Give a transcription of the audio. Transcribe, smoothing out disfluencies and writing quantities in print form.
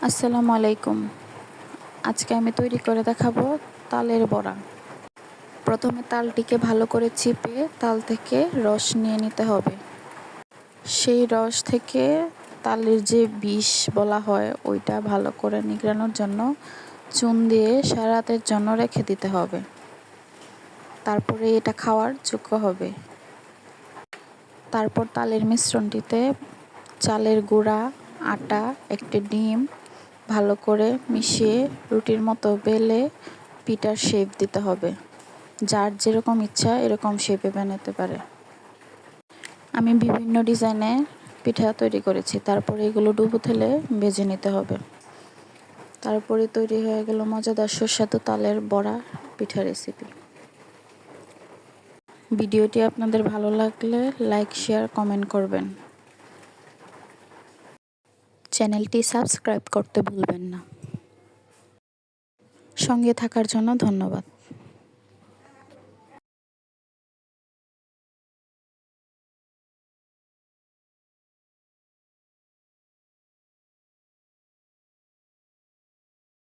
আসসালামু আলাইকুম। আজকে আমি তৈরি করে দেখাবো তালের বড়া। প্রথমে তালটিকে ভালো করে চিপে তাল থেকে রস নিয়ে নিতে হবে। সেই রস থেকে তালের যে বিষ বলা হয় ওইটা ভালো করে নিগড়ানোর জন্য চুন দিয়ে সারা রাতের জন্য রেখে দিতে হবে। তারপরে এটা খাওয়ার যোগ্য হবে। তারপর তালের মিশ্রণটিতে চালের গুঁড়া, আটা, একটি ডিম ভালো করে মিশিয়ে রুটির মতো বেলে পিঠার শেপ দিতে হবে। যার যেরকম ইচ্ছা এরকম শেপে বানাতে পারে। আমি বিভিন্ন ডিজাইনে পিঠা তৈরি করেছি। তারপরে এগুলো ডুবো তেলে ভেজে নিতে হবে। তারপরে তৈরি হয়ে গেল মজাদার সুস্বাদু তালের বড়া পিঠা রেসিপি। ভিডিওটি আপনাদের ভালো লাগলে লাইক, শেয়ার, কমেন্ট করবেন। চ্যানেলটি সাবস্ক্রাইব করতে ভুলবেন না। সঙ্গে থাকার জন্য ধন্যবাদ।